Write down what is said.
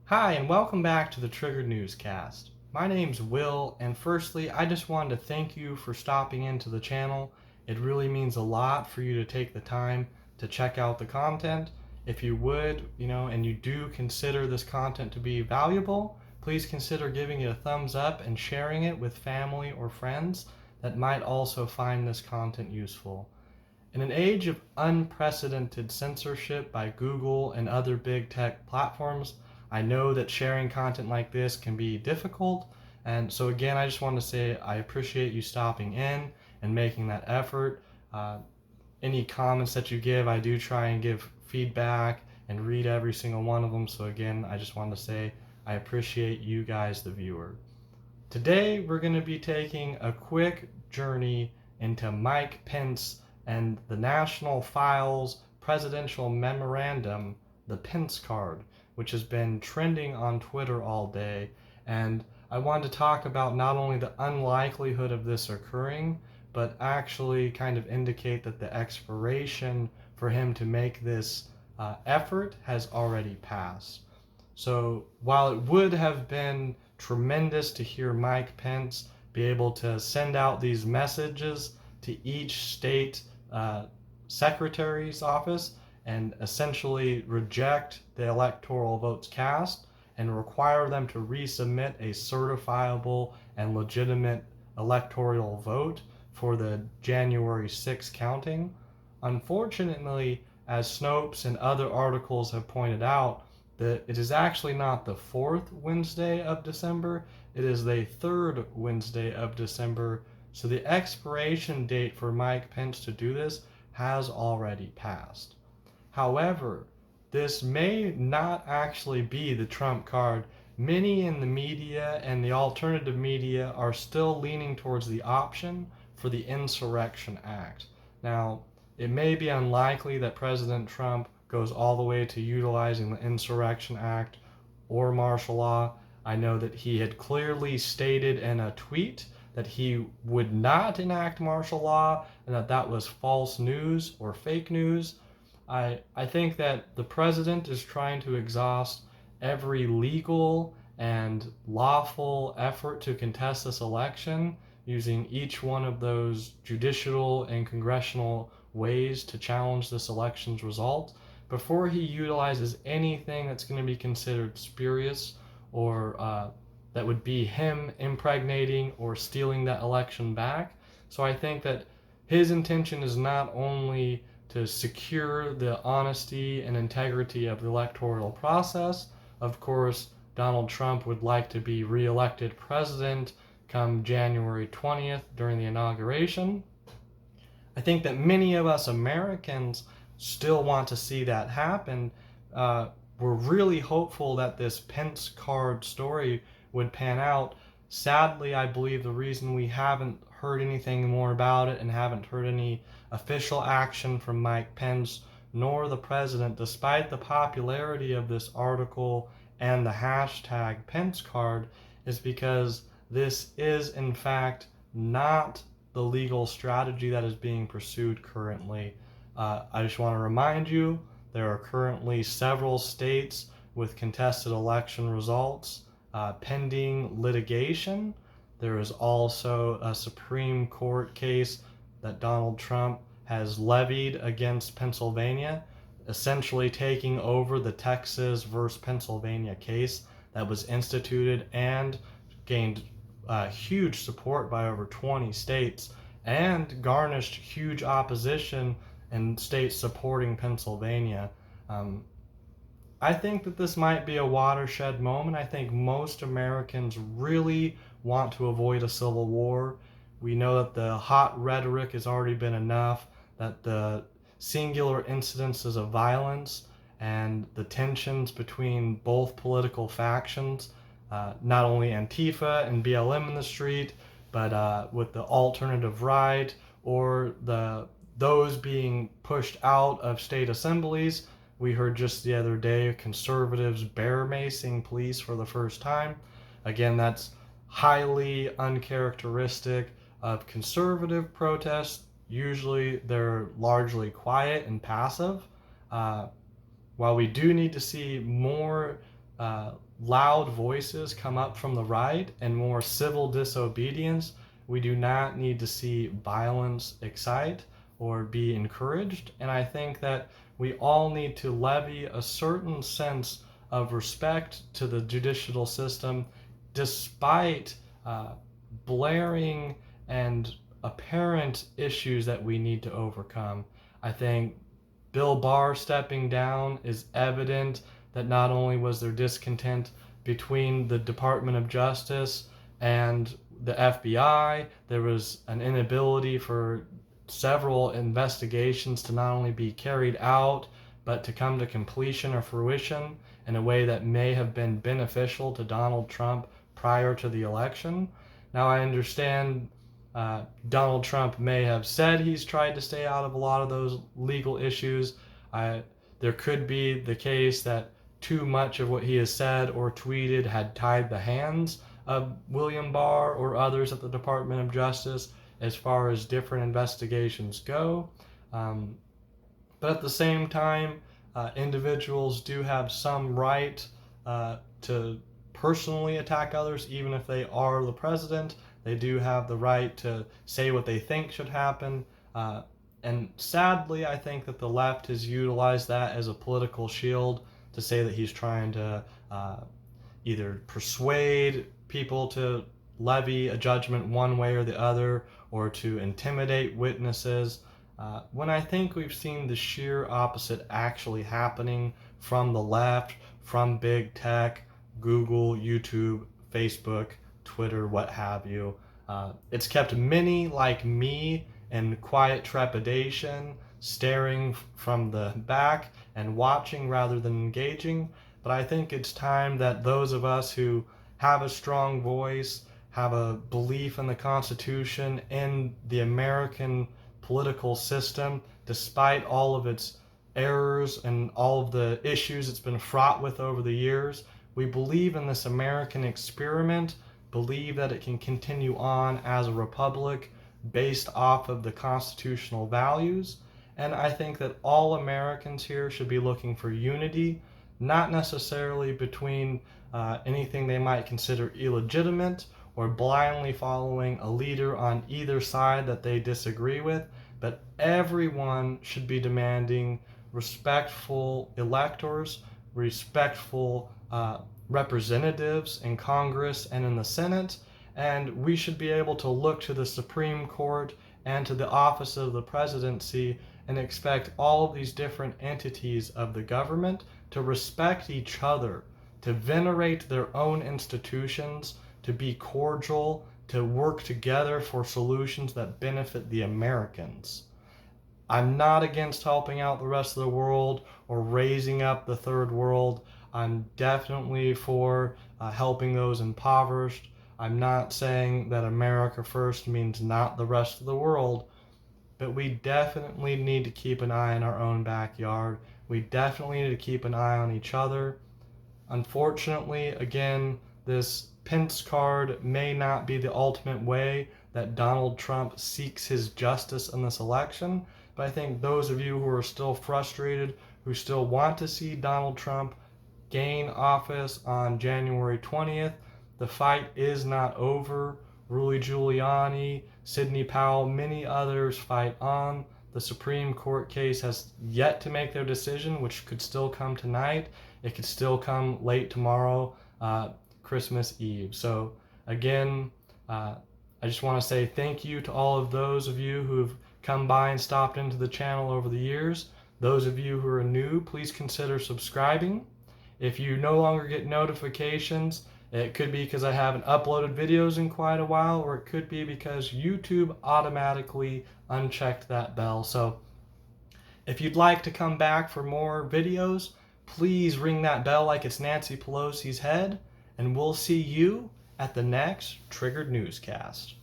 Hi, and welcome back to the Triggered Newscast. My name's Will, and firstly, I just wanted to thank you for stopping into the channel. It really means a lot for you to take the time to check out the content. If you would, and you do consider this content to be valuable, please consider giving it a thumbs up and sharing it with family or friends that might also find this content useful. In an age of unprecedented censorship by Google and other big tech platforms, I know that sharing content like this can be difficult, and so again, I just want to say I appreciate you stopping in and making that effort. Any comments that you give, I do try and give feedback and read every single one of them, so again, I just want to say I appreciate you guys, the viewer. Today, we're going to be taking a quick journey into Mike Pence and the National Files Presidential Memorandum, the Pencecard, which has been trending on Twitter all day. And I wanted to talk about not only the unlikelihood of this occurring, but actually kind of indicate that the expiration for him to make this effort has already passed. So while it would have been tremendous to hear Mike Pence be able to send out these messages to each state secretary's office and essentially reject the electoral votes cast and require them to resubmit a certifiable and legitimate electoral vote for the January 6th counting. Unfortunately, as Snopes and other articles have pointed out, that it is actually not the fourth Wednesday of December, it is the third Wednesday of December, so the expiration date for Mike Pence to do this has already passed. However, this may not actually be the trump card. Many in the media and the alternative media are still leaning towards the option for the Insurrection Act. Now, it may be unlikely that President Trump goes all the way to utilizing the Insurrection Act or martial law. I know that he had clearly stated in a tweet that he would not enact martial law and that that was false news or fake news. I think that the president is trying to exhaust every legal and lawful effort to contest this election using each one of those judicial and congressional ways to challenge this election's result before he utilizes anything that's going to be considered spurious or that would be him impregnating or stealing that election back. So I think that his intention is not only to secure the honesty and integrity of the electoral process. Of course, Donald Trump would like to be reelected president come January 20th during the inauguration. I think that many of us Americans still want to see that happen. We're really hopeful that this Pencecard story would pan out. Sadly, I believe the reason we haven't heard anything more about it and haven't heard any official action from Mike Pence nor the president, despite the popularity of this article and the hashtag Pencecard, is because this is in fact not the legal strategy that is being pursued currently. I just want to remind you, there are currently several states with contested election results pending litigation. There is also a Supreme Court case that Donald Trump has levied against Pennsylvania, essentially taking over the Texas versus Pennsylvania case that was instituted and gained huge support by over 20 states and garnished huge opposition in states supporting Pennsylvania. I think that this might be a watershed moment. I think most Americans really want to avoid a civil war. We know that the hot rhetoric has already been enough, that the singular incidences of violence and the tensions between both political factions, not only Antifa and BLM in the street, but with the alternative right or those being pushed out of state assemblies. We heard just the other day conservatives bear macing police for the first time. Again, that's highly uncharacteristic of conservative protests. Usually they're largely quiet and passive. While we do need to see more loud voices come up from the right and more civil disobedience, we do not need to see violence excite or be encouraged. And I think that we all need to levy a certain sense of respect to the judicial system despite blaring and apparent issues that we need to overcome. I think Bill Barr stepping down is evident that not only was there discontent between the Department of Justice and the FBI, there was an inability for several investigations to not only be carried out, but to come to completion or fruition in a way that may have been beneficial to Donald Trump prior to the election. Now, I understand Donald Trump may have said he's tried to stay out of a lot of those legal issues. There could be the case that too much of what he has said or tweeted had tied the hands of William Barr or others at the Department of Justice as far as different investigations go. But at the same time, individuals do have some right to personally attack others, even if they are the president. They do have the right to say what they think should happen. And sadly, I think that the left has utilized that as a political shield to say that he's trying to either persuade people to levy a judgment one way or the other, or to intimidate witnesses, when I think we've seen the sheer opposite actually happening from the left, from big tech, Google, YouTube, Facebook, Twitter, what have you. It's kept many like me in quiet trepidation, staring from the back and watching rather than engaging. But I think it's time that those of us who have a strong voice, have a belief in the Constitution, in the American political system, despite all of its errors and all of the issues it's been fraught with over the years, we believe in this American experiment, believe that it can continue on as a republic based off of the constitutional values. And I think that all Americans here should be looking for unity, not necessarily between anything they might consider illegitimate or blindly following a leader on either side that they disagree with, but everyone should be demanding respectful electors, respectful representatives in Congress and in the Senate, and we should be able to look to the Supreme Court and to the office of the presidency and expect all of these different entities of the government to respect each other, to venerate their own institutions, to be cordial, to work together for solutions that benefit the Americans. I'm not against helping out the rest of the world or raising up the third world. I'm definitely for helping those impoverished. I'm not saying that America first means not the rest of the world, but we definitely need to keep an eye on our own backyard. We definitely need to keep an eye on each other. Unfortunately, again, this Pencecard may not be the ultimate way that Donald Trump seeks his justice in this election, but I think those of you who are still frustrated, who still want to see Donald Trump gain office on January 20th, the fight is not over. Rudy Giuliani, Sidney Powell, many others fight on. The Supreme Court case has yet to make their decision, which could still come tonight. It could still come late tomorrow, Christmas Eve. So again, I just want to say thank you to all of those of you who've come by and stopped into the channel over the years. Those of you who are new, please consider subscribing. If you no longer get notifications, it could be because I haven't uploaded videos in quite a while, or it could be because YouTube automatically unchecked that bell. So if you'd like to come back for more videos, please ring that bell like it's Nancy Pelosi's head, and we'll see you at the next Triggered Newscast.